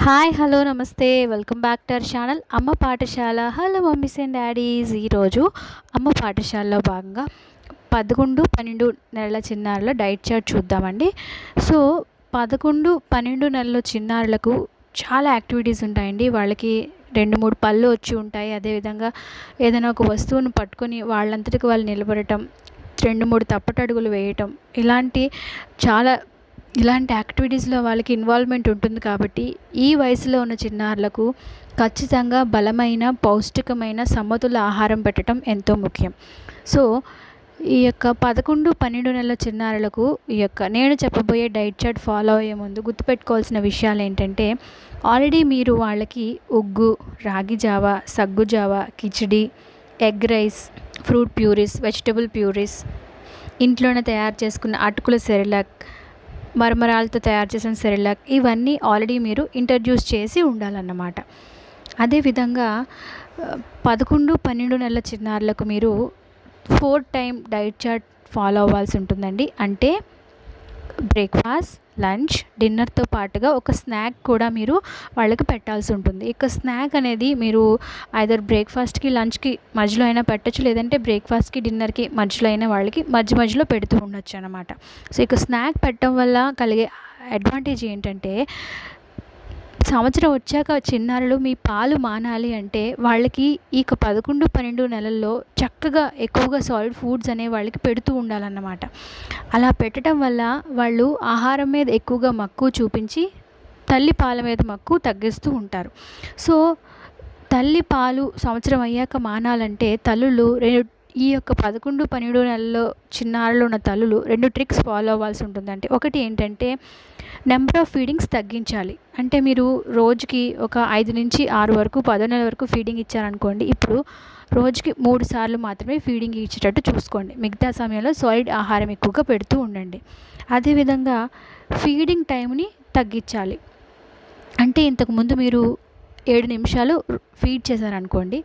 Hi hello నమస్తే welcome back to our channel అమ్మ పాఠశాల. Hello mummies and daddy's. ఈరోజు అమ్మ పాఠశాలలో భాగంగా 11-12 నెలల చిన్నారుల డైట్ చార్ట్ చూద్దామండి. సో 11-12 నెలల చిన్నారులకు చాలా యాక్టివిటీస్ ఉంటాయండి. వాళ్ళకి 2-3 పళ్ళు వచ్చి ఉంటాయి. అదేవిధంగా ఏదైనా ఒక వస్తువును పట్టుకొని వాళ్ళంతటికి వాళ్ళు నిలబడటం, 2-3 తప్పటడుగులు వేయటం, ఇలాంటి యాక్టివిటీస్లో వాళ్ళకి ఇన్వాల్వ్మెంట్ ఉంటుంది. కాబట్టి ఈ వయసులో ఉన్న చిన్నారులకు ఖచ్చితంగా బలమైన, పౌష్టికమైన, సమతుల ఆహారం పెట్టడం ఎంతో ముఖ్యం. సో ఈ యొక్క 11-12 నెలల చిన్నారులకు నేను చెప్పబోయే డైట్ చార్ట్ ఫాలో అయ్యే ముందు గుర్తుపెట్టుకోవాల్సిన విషయాలు ఏంటంటే, ఆల్రెడీ మీరు వాళ్ళకి ఉగ్గు, రాగి జావ, సగ్గు జావ, khichdi, egg rice, fruit purees, vegetable purees, ఇంట్లోనే తయారు చేసుకున్న అటుకుల సెరిలాక్, మరమరాలతో తయారు చేసిన సెరిలాక్, ఇవన్నీ ఆల్రెడీ మీరు ఇంట్రడ్యూస్ చేసి ఉండాలన్నమాట. అదేవిధంగా 11-12 నెలల చిన్నారులకు మీరు 4 టైం డైట్ చార్ట్ ఫాలో అవ్వాల్సి ఉంటుందండి. అంటే బ్రేక్ఫాస్ట్, లంచ్, డిన్నర్తో పాటుగా ఒక స్నాక్ కూడా మీరు వాళ్ళకి పెట్టాల్సి ఉంటుంది. ఇక స్నాక్ అనేది మీరు ఐదర్ బ్రేక్ఫాస్ట్కి, లంచ్కి మధ్యలో అయినా పెట్టచ్చు, లేదంటే బ్రేక్ఫాస్ట్కి, డిన్నర్కి మధ్యలో అయినా వాళ్ళకి మధ్య పెడుతూ ఉండొచ్చు అనమాట. సో ఇక స్నాక్ పెట్టడం వల్ల కలిగే అడ్వాంటేజ్ ఏంటంటే, సంవత్సరం వచ్చాక చిన్నారులు మీ పాలు మానాలి అంటే వాళ్ళకి ఇక 11-12 నెలల్లో చక్కగా ఎక్కువగా సాలిడ్ ఫుడ్స్ అనేవి వాళ్ళకి పెడుతూ ఉండాలన్నమాట. అలా పెట్టడం వల్ల వాళ్ళు ఆహారం మీద ఎక్కువగా మక్కువ చూపించి తల్లి పాల మీద మక్కువ తగ్గిస్తూ ఉంటారు. సో తల్లి పాలు సంవత్సరం అయ్యాక మానాలంటే తల్లులు ఈ యొక్క 11-12 నెలల్లో చిన్నారులు ఉన్న తల్లులు 2 ట్రిక్స్ ఫాలో అవ్వాల్సి ఉంటుందంటే, ఒకటి ఏంటంటే నెంబర్ ఆఫ్ ఫీడింగ్స్ తగ్గించాలి. అంటే మీరు రోజుకి ఒక 5-6 వరకు, 10 నెలల వరకు ఫీడింగ్ ఇచ్చారనుకోండి, ఇప్పుడు రోజుకి 3 సార్లు మాత్రమే ఫీడింగ్ ఇచ్చేటట్టు చూసుకోండి. మిగతా సమయంలో సాలిడ్ ఆహారం ఎక్కువగా పెడుతూ ఉండండి. అదేవిధంగా ఫీడింగ్ టైంని తగ్గించాలి. అంటే ఇంతకుముందు మీరు 7 నిమిషాలు ఫీడ్ చేశారనుకోండి,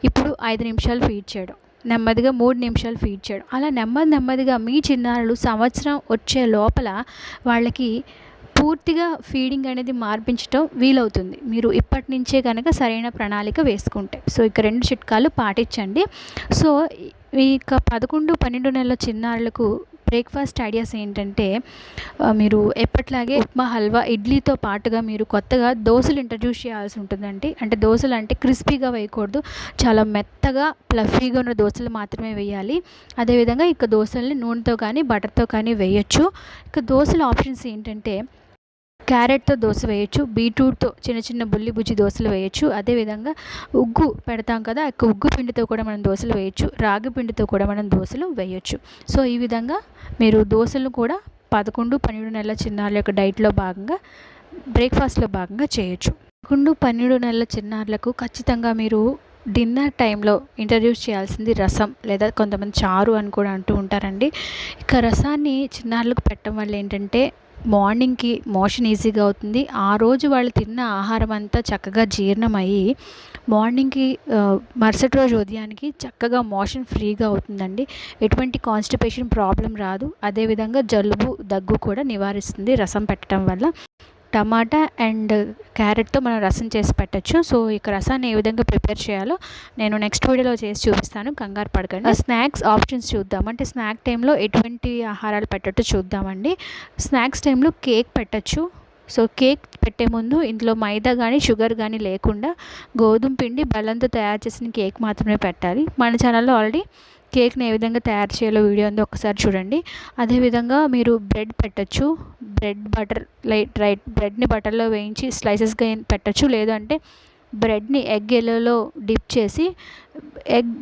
ఇప్పుడు 5 నిమిషాలు ఫీడ్ చేయడం, నెమ్మదిగా 3 నిమిషాలు ఫీడ్ చేయడం, అలా నెమ్మదిగా మీ చిన్నారులు సంవత్సరం వచ్చే లోపల వాళ్ళకి పూర్తిగా ఫీడింగ్ అనేది మార్పించడం వీలవుతుంది, మీరు ఇప్పటి నుంచే కనుక సరైన ప్రణాళిక వేసుకుంటే. సో ఇక 2 చిట్కాలు పాటించండి. సో ఇక 11-12 నెలల చిన్నారులకు బ్రేక్ఫాస్ట్ ఐడియాస్ ఏంటంటే, మీరు ఎప్పట్లాగే ఉప్మా, హల్వా, ఇడ్లీతో పాటుగా మీరు కొత్తగా దోశలు ఇంట్రడ్యూస్ చేయాల్సి ఉంటుందండి. అంటే దోశలు అంటే క్రిస్పీగా వేయకూడదు, చాలా మెత్తగా ప్లఫీగా ఉన్న దోశలు మాత్రమే వేయాలి. అదేవిధంగా ఇక దోశల్ని నూనెతో కానీ బటర్తో కానీ వేయచ్చు. ఇక దోశల ఆప్షన్స్ ఏంటంటే, క్యారెట్తో దోశ వేయచ్చు, బీట్రూట్తో చిన్న బుల్లి బుజ్జి దోశలు వేయచ్చు. అదేవిధంగా ఉగ్గు పెడతాం కదా, ఉగ్గు పిండితో కూడా మనం దోశలు వేయచ్చు, రాగి పిండితో కూడా మనం దోశలు వేయచ్చు. సో ఈ విధంగా మీరు దోశలు కూడా 11-12 నెలల చిన్నారుల యొక్క డైట్లో భాగంగా, బ్రేక్ఫాస్ట్లో భాగంగా చేయొచ్చు. 11-12 నెలల చిన్నారులకు ఖచ్చితంగా మీరు డిన్నర్ టైంలో ఇంట్రడ్యూస్ చేయాల్సింది రసం, లేదా కొంతమంది చారు అని కూడా అంటూ ఉంటారండి. ఇక రసాన్ని చిన్నారులకు పెట్టడం వల్ల ఏంటంటే, మార్నింగ్కి మోషన్ ఈజీగా అవుతుంది. ఆ రోజు వాళ్ళు తిన్న ఆహారం అంతా చక్కగా జీర్ణమయ్యి మార్నింగ్కి మరుసటి రోజు ఉదయానికి చక్కగా మోషన్ ఫ్రీగా అవుతుందండి. ఎటువంటి కాన్స్టిపేషన్ ప్రాబ్లం రాదు. అదేవిధంగా జలుబు, దగ్గు కూడా నివారిస్తుంది రసం పెట్టడం వల్ల. టమాటా అండ్ క్యారెట్తో మనం రసం చేసి పెట్టచ్చు. సో ఇక రసాన్ని ఏ విధంగా ప్రిపేర్ చేయాలో నేను నెక్స్ట్ వీడియోలో చేసి చూపిస్తాను, కంగారు పడకండి. స్నాక్స్ ఆప్షన్స్ చూద్దాం. అంటే స్నాక్ టైంలో ఎటువంటి ఆహారాలు పెట్టట్టు చూద్దామండి. స్నాక్స్ టైంలో కేక్ పెట్టచ్చు. సో కేక్ పెట్టే ముందు ఇందులో మైదా కానీ షుగర్ కానీ లేకుండా గోధుమ పిండి, బెల్లంతో తయారు చేసిన కేక్ మాత్రమే పెట్టాలి. మన ఛానల్లో ఆల్రెడీ కేక్ని ఏ విధంగా తయారు చేయాలో వీడియో ఉందో ఒకసారి చూడండి. అదేవిధంగా మీరు బ్రెడ్ పెట్టచ్చు. బ్రెడ్ని బటర్లో వేయించి స్లైసెస్గా పెట్టచ్చు. లేదంటే బ్రెడ్ని ఎగ్ ఎల్లోలో డిప్ చేసి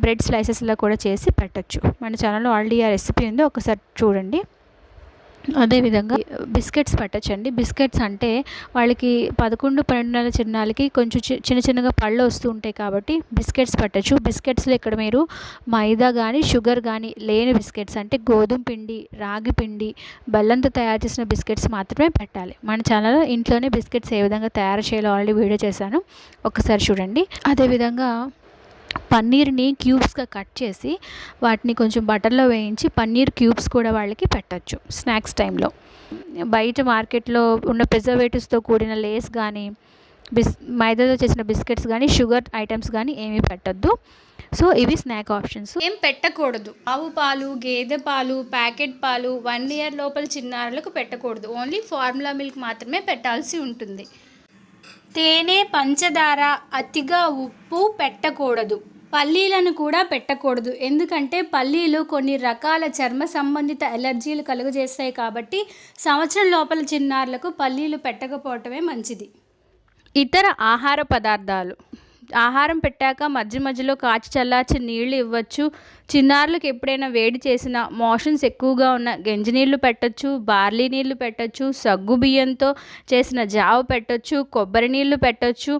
బ్రెడ్ స్లైసెస్లో కూడా చేసి పెట్టచ్చు. మన ఛానల్లో ఆల్రెడీ ఆ రెసిపీ ఉందో ఒకసారి చూడండి. అదేవిధంగా బిస్కెట్స్ పెట్టచ్చండి. బిస్కెట్స్ అంటే వాళ్ళకి 11-12 నెలల చిన్నాలకి కొంచెం చిన్నగా పళ్ళు వస్తూ ఉంటాయి కాబట్టి బిస్కెట్స్ పెట్టచ్చు. బిస్కెట్స్లో ఇక్కడ మీరు మైదా కానీ షుగర్ కానీ లేని బిస్కెట్స్, అంటే గోధుమ పిండి, రాగి పిండి, బెల్లంతో తయారు చేసిన బిస్కెట్స్ మాత్రమే పెట్టాలి. మన ఛానల్లో ఇంట్లోనే బిస్కెట్స్ ఏ విధంగా తయారు చేయాలో ఆల్రెడీ వీడియో చేశాను, ఒకసారి చూడండి. అదేవిధంగా పన్నీర్ని క్యూబ్స్గా కట్ చేసి వాటిని కొంచెం బటర్లో వేయించి పన్నీర్ క్యూబ్స్ కూడా వాళ్ళకి పెట్టచ్చు స్నాక్స్ టైంలో. బయట మార్కెట్లో ఉన్న ప్రిజర్వేటివ్స్తో కూడిన లేస్ కానీ మైదాతో చేసిన బిస్కెట్స్ కానీ షుగర్ ఐటమ్స్ కానీ ఏమీ పెట్టద్దు. సో ఇవి స్నాక్ ఆప్షన్స్. ఏం పెట్టకూడదు, ఆవు పాలు, గేదె పాలు, ప్యాకెట్ పాలు 1 ఇయర్ లోపల చిన్నారులకు పెట్టకూడదు. ఓన్లీ ఫార్ములా మిల్క్ మాత్రమే పెట్టాల్సి ఉంటుంది. తేనె, పంచదార, అతిగా ఉప్పు పెట్టకూడదు. పల్లీలను కూడా పెట్టకూడదు, ఎందుకంటే పల్లీలు కొన్ని రకాల చర్మ సంబంధిత ఎలర్జీలు కలుగజేస్తాయి. కాబట్టి సంవత్సరం లోపల చిన్నారులకు పల్లీలు పెట్టకపోవటమే మంచిది. ఇతర ఆహార పదార్థాలు. ఆహారం పెట్టాక మధ్య మధ్యలో కాచి చల్లార్చి నీళ్లు ఇవ్వచ్చు. చిన్నారులకు ఎప్పుడైనా వేడి చేసిన, మోషన్స్ ఎక్కువగా ఉన్న గంజి నీళ్లు పెట్టచ్చు, బార్లీ నీళ్లు పెట్టచ్చు, సగ్గు బియ్యంతో చేసిన జావ పెట్టచ్చు, కొబ్బరి నీళ్లు పెట్టచ్చు,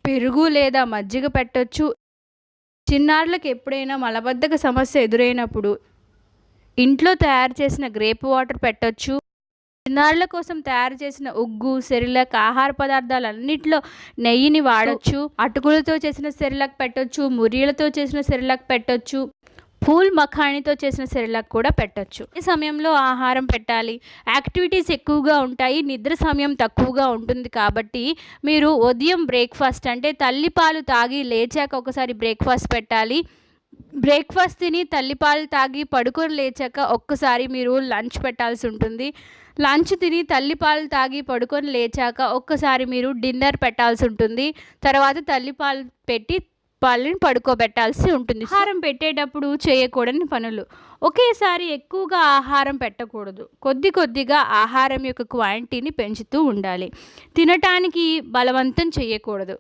పెరుగు లేదా మజ్జిగ పెట్టచ్చు. చిన్నారులకు ఎప్పుడైనా మలబద్ధక సమస్య ఎదురైనప్పుడు ఇంట్లో తయారు చేసిన గ్రేప్ వాటర్ పెట్టచ్చు. చిన్నారుల కోసం తయారు చేసిన ఉగ్గు, సెరిలాక్ ఆహార పదార్థాలన్నింటిలో నెయ్యిని వాడచ్చు. అటుకులతో చేసిన సెరిలాక్ పెట్టచ్చు, మురియలతో చేసిన సెరిలాక్ పెట్టచ్చు, ఫూల్ మఖాణితో చేసిన సెరిలాక్ కూడా పెట్టచ్చు. ఈ సమయంలో ఆహారం పెట్టాలి. యాక్టివిటీస్ ఎక్కువగా ఉంటాయి, నిద్ర సమయం తక్కువగా ఉంటుంది. కాబట్టి మీరు ఉదయం బ్రేక్ఫాస్ట్ అంటే తల్లిపాలు తాగి లేచాక ఒకసారి బ్రేక్ఫాస్ట్ పెట్టాలి. బ్రేక్ఫాస్ట్ తిని తల్లిపాలు తాగి పడుకొని లేచాక ఒక్కసారి మీరు లంచ్ పెట్టాల్సి ఉంటుంది. లంచ్ తిని తల్లిపాలు తాగి పడుకొని లేచాక ఒక్కసారి మీరు డిన్నర్ పెట్టాల్సి ఉంటుంది. తర్వాత తల్లిపాలు పెట్టి వాళ్ళని పడుకోబెట్టాల్సి ఉంటుంది. ఆహారం పెట్టేటప్పుడు చేయకూడని పనులు. ఒకేసారి ఎక్కువగా ఆహారం పెట్టకూడదు. కొద్దిగా ఆహారం యొక్క క్వాంటిటీని పెంచుతూ ఉండాలి. తినటానికి బలవంతం చేయకూడదు.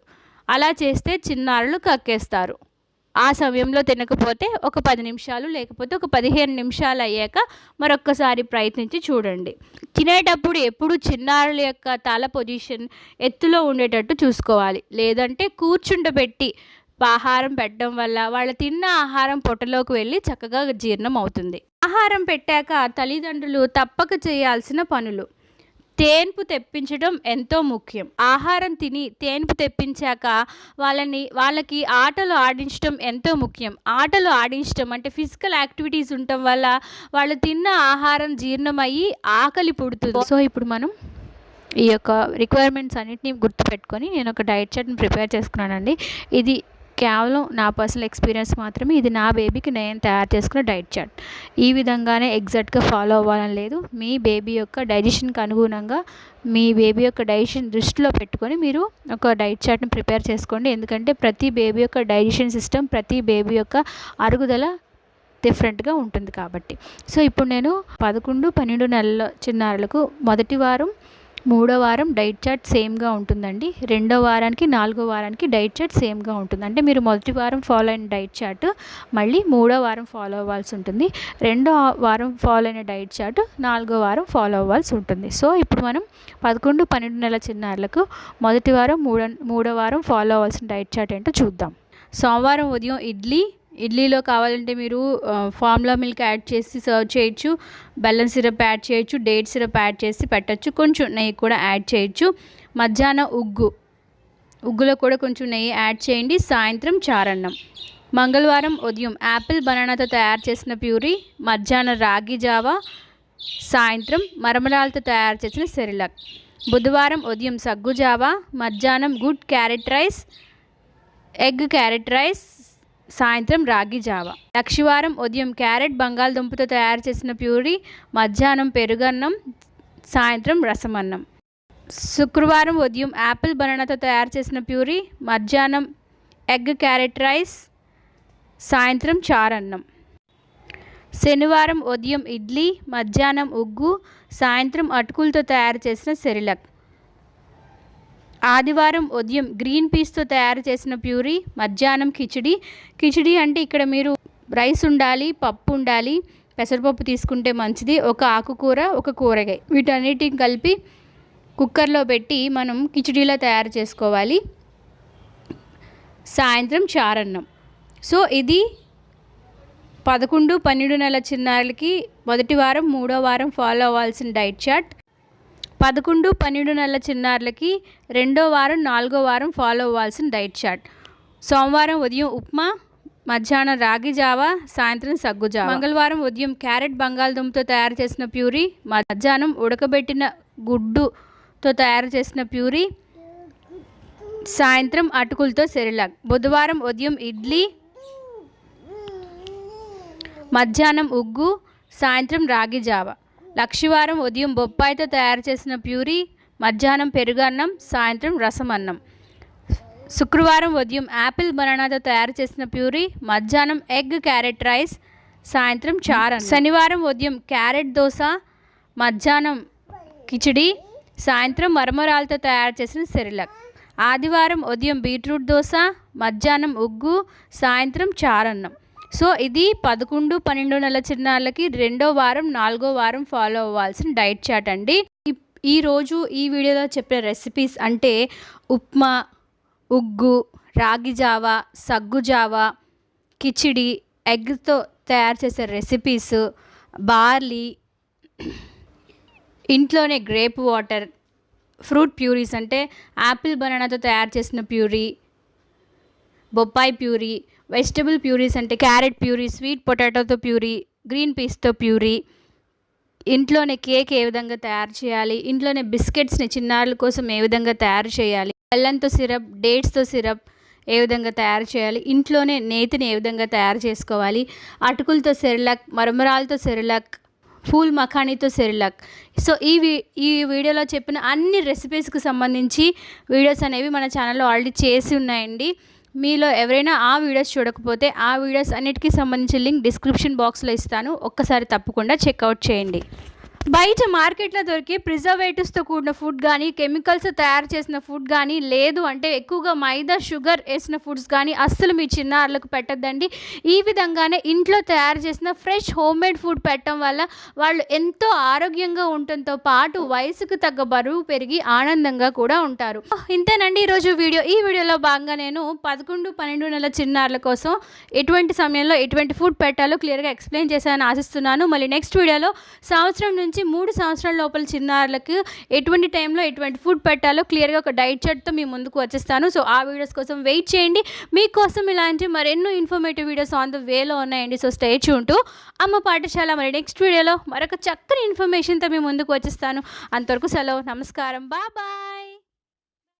అలా చేస్తే చిన్నారులు కక్కేస్తారు. ఆ సమయంలో తినకపోతే ఒక 10 నిమిషాలు లేకపోతే ఒక 15 నిమిషాలు అయ్యాక మరొక్కసారి ప్రయత్నించి చూడండి. తినేటప్పుడు ఎప్పుడు చిన్నారుల యొక్క తల పొజిషన్ ఎత్తులో ఉండేటట్టు చూసుకోవాలి. లేదంటే కూర్చుండబెట్టి ఆహారం పెట్టడం వల్ల వాళ్ళు తిన్న ఆహారం పొట్టలోకి వెళ్ళి చక్కగా జీర్ణం అవుతుంది. ఆహారం పెట్టాక తల్లిదండ్రులు తప్పక చేయాల్సిన పనులు. తేన్పు తెప్పించడం ఎంతో ముఖ్యం. ఆహారం తిని తేన్పు తెప్పించాక వాళ్ళకి ఆటలు ఆడించడం ఎంతో ముఖ్యం. ఆటలు ఆడించడం అంటే ఫిజికల్ యాక్టివిటీస్ ఉండటం వల్ల వాళ్ళు తిన్న ఆహారం జీర్ణమయ్యి ఆకలి పుడుతుంది. సో ఇప్పుడు మనం ఈ యొక్క రిక్వైర్మెంట్స్ అన్నిటిని గుర్తుపెట్టుకొని నేను ఒక డైట్ చార్ట్ని ప్రిపేర్ చేసుకున్నానండి. ఇది కేవలం నా పర్సనల్ ఎక్స్పీరియన్స్ మాత్రమే. ఇది నా బేబీకి నేను తయారు చేసుకున్న డైట్ చార్ట్. ఈ విధంగానే ఎగ్జాక్ట్గా ఫాలో అవ్వాలని లేదు. మీ బేబీ యొక్క డైజెషన్కి అనుగుణంగా మీ బేబీ యొక్క డైజెషన్ దృష్టిలో పెట్టుకొని మీరు ఒక డైట్ చార్ట్ని ప్రిపేర్ చేసుకోండి. ఎందుకంటే ప్రతి బేబీ యొక్క డైజెషన్ సిస్టమ్, ప్రతి బేబీ యొక్క అరుగుదల డిఫరెంట్గా ఉంటుంది కాబట్టి. సో ఇప్పుడు నేను 11-12 నెలల చిన్నారులకు మొదటి వారం, 3వ వారం డైట్ చార్ట్ సేమ్గా ఉంటుందండి. 2వ వారానికి, 4వ వారానికి డైట్ చార్ట్ సేమ్గా ఉంటుంది. అంటే మీరు మొదటి వారం ఫాలో అయిన డైట్ చార్ట్ మళ్ళీ 3వ వారం ఫాలో అవ్వాల్సి ఉంటుంది. 2వ వారం ఫాలో అయిన డైట్ చార్ట్ 4వ వారం ఫాలో అవ్వాల్సి ఉంటుంది. సో ఇప్పుడు మనం 11-12 నెలల చిన్నారులకు మొదటి వారం, 3వ వారం ఫాలో అవ్వాల్సిన డైట్ చార్ట్ ఏంటో చూద్దాం. సోమవారం ఉదయం ఇడ్లీలో కావాలంటే మీరు ఫార్ములా మిల్క్ యాడ్ చేసి సర్వ్ చేయొచ్చు. బెల్లం సిరప్ యాడ్ చేయొచ్చు, డేట్ సిరప్ యాడ్ చేసి పెట్టచ్చు. కొంచెం నెయ్యి కూడా యాడ్ చేయొచ్చు. మధ్యాహ్నం ఉగ్గులో కూడా కొంచెం నెయ్యి యాడ్ చేయండి. సాయంత్రం చారన్నం. మంగళవారం ఉదయం యాపిల్ బనానాతో తయారు చేసిన ప్యూరీ, మధ్యాహ్నం రాగి జావా, సాయంత్రం మరమరాలతో తయారు చేసిన సెరిలాక్. బుధవారం ఉదయం సగ్గు జావా, మధ్యాహ్నం good carrot rice, egg carrot rice, సాయంత్రం రాగి జావా. లక్షవారం ఉదయం క్యారెట్ బంగాళదుంపతో తయారు చేసిన ప్యూరీ, మధ్యాహ్నం పెరుగన్నం, సాయంత్రం రసమన్నం. శుక్రవారం ఉదయం యాపిల్ బనానాతో తయారు చేసిన ప్యూరీ, మధ్యాహ్నం ఎగ్ క్యారెట్ రైస్, సాయంత్రం చారన్నం. శనివారం ఉదయం ఇడ్లీ, మధ్యాహ్నం ఉగ్గు, సాయంత్రం అటుకులతో తయారు చేసిన సెరిలాక్. ఆదివారం ఉదయం గ్రీన్ పీస్తో తయారు చేసిన ప్యూరీ, మధ్యాహ్నం కిచిడి అంటే ఇక్కడ మీరు రైస్ ఉండాలి, పప్పు ఉండాలి, పెసరపప్పు తీసుకుంటే మంచిది, ఒక ఆకుకూర, ఒక కూరగాయ, వీటన్నిటిని కలిపి కుక్కర్లో పెట్టి మనం కిచిడీలా తయారు చేసుకోవాలి. సాయంత్రం చారన్నం. సో ఇది 11-12 నెలల చిన్నారులకి మొదటి వారం, 3వ వారం ఫాలో అవ్వాల్సిన డైట్ చార్ట్. 11-12 నెలల చిన్నారులకి 2వ వారం, 4వ వారం ఫాలో అవ్వాల్సిన డైట్ చార్ట్. సోమవారం ఉదయం ఉప్మా, మధ్యాహ్నం రాగి జావా, సాయంత్రం సగ్గు జావా. మంగళవారం ఉదయం క్యారెట్ బంగాళదుంపతో తయారు చేసిన ప్యూరీ, మధ్యాహ్నం ఉడకబెట్టిన గుడ్డుతో తయారు చేసిన ప్యూరీ, సాయంత్రం అటుకులతో సెరిలాక్. బుధవారం ఉదయం ఇడ్లీ, మధ్యాహ్నం ఉగ్గు, సాయంత్రం రాగి జావ. లక్షవారం ఉదయం బొప్పాయితో తయారు చేసిన ప్యూరీ, మధ్యాహ్నం పెరుగన్నం, సాయంత్రం రసం అన్నం. శుక్రవారం ఉదయం యాపిల్ బనానాతో తయారు చేసిన ప్యూరీ, మధ్యాహ్నం ఎగ్ క్యారెట్ రైస్, సాయంత్రం చారన్నం. శనివారం ఉదయం క్యారెట్ దోశ, మధ్యాహ్నం కిచిడి, సాయంత్రం మరమరాలతో తయారు చేసిన సెరిలాక్. ఆదివారం ఉదయం బీట్రూట్ దోశ, మధ్యాహ్నం ఉగ్గు, సాయంత్రం చారన్నం. సో ఇది 11-12 నెలల చిన్నారులకి 2వ వారం 4వ వారం ఫాలో అవ్వాల్సిన డైట్ చార్ట్ అండి. ఈరోజు ఈ వీడియోలో చెప్పిన రెసిపీస్ అంటే ఉప్మా, ఉగ్గు, రాగి జావా, సగ్గు జావా, కిచిడి, ఎగ్తో తయారు చేసే రెసిపీస్, బార్లీ, ఇంట్లోనే గ్రేప్ వాటర్, ఫ్రూట్ ప్యూరీస్ అంటే యాపిల్ బనానాతో తయారు చేసిన ప్యూరీ, బొప్పాయి ప్యూరీ, వెజిటబుల్ ప్యూరీస్ అంటే క్యారెట్ ప్యూరీ, స్వీట్ పొటాటోతో ప్యూరీ, గ్రీన్ పీస్తో ప్యూరీ, ఇంట్లోనే కేక్ ఏ విధంగా తయారు చేయాలి, ఇంట్లోనే బిస్కెట్స్ని చిన్నారుల కోసం ఏ విధంగా తయారు చేయాలి, బెల్లంతో సిరప్, డేట్స్తో సిరప్ ఏ విధంగా తయారు చేయాలి, ఇంట్లోనే నేతిని ఏ విధంగా తయారు చేసుకోవాలి, అటుకులతో సెరిలాక్, మరమరాలతో సెరిలాక్, ఫూల్ మఖానీతో సెరిలాక్. సో ఈ వీడియోలో చెప్పిన అన్ని రెసిపీస్కి సంబంధించి వీడియోస్ అనేవి మన ఛానల్లో ఆల్రెడీ చేసి ఉన్నాయండి. మీలో ఎవరైనా ఆ వీడియోస్ చూడకపోతే ఆ వీడియోస్ అన్నిటికీ సంబంధించిన లింక్ డిస్క్రిప్షన్ బాక్స్లో ఇస్తాను, ఒక్కసారి తప్పకుండా చెక్అవుట్ చేయండి. బయట మార్కెట్లో దొరికే ప్రిజర్వేటివ్స్తో కూడిన ఫుడ్ కానీ, కెమికల్స్ తయారు చేసిన ఫుడ్ కానీ, లేదు అంటే ఎక్కువగా మైదా, షుగర్ వేసిన ఫుడ్స్ కానీ అస్సలు మీ చిన్నారులకు పెట్టద్దండి. ఈ విధంగానే ఇంట్లో తయారు చేసిన ఫ్రెష్ హోమ్మేడ్ ఫుడ్ పెట్టడం వల్ల వాళ్ళు ఎంతో ఆరోగ్యంగా ఉండటంతో పాటు వయసుకు తగ్గ బరువు పెరిగి ఆనందంగా కూడా ఉంటారు. ఇంతేనండి ఈరోజు వీడియో. ఈ వీడియోలో భాగంగా నేను 11-12 నెలల చిన్నారుల కోసం ఎటువంటి సమయంలో ఎటువంటి ఫుడ్ పెట్టాలో క్లియర్గా ఎక్స్ప్లెయిన్ చేశానని ఆశిస్తున్నాను. మళ్ళీ నెక్స్ట్ వీడియోలో సంవత్సరం నుంచి 3 సంవత్సరాల లోపల చిన్నారులకు ఎటువంటి టైంలో ఎటువంటి ఫుడ్ పెట్టాలో క్లియర్గా ఒక డైట్ చార్ట్తో మీ ముందుకు వచ్చేస్తాను. సో ఆ వీడియోస్ కోసం వెయిట్ చేయండి. మీకోసం ఇలాంటి మరెన్నో ఇన్ఫర్మేటివ్ వీడియోస్ ఆన్ ద వేలో ఉన్నాయండి. సో స్టే ట్యూన్ టు అమ్మ పాఠశాల. మరి నెక్స్ట్ వీడియోలో మరొక చక్కని ఇన్ఫర్మేషన్తో మీ ముందుకు వచ్చేస్తాను. అంతవరకు సెలవు, నమస్కారం, బాయ్.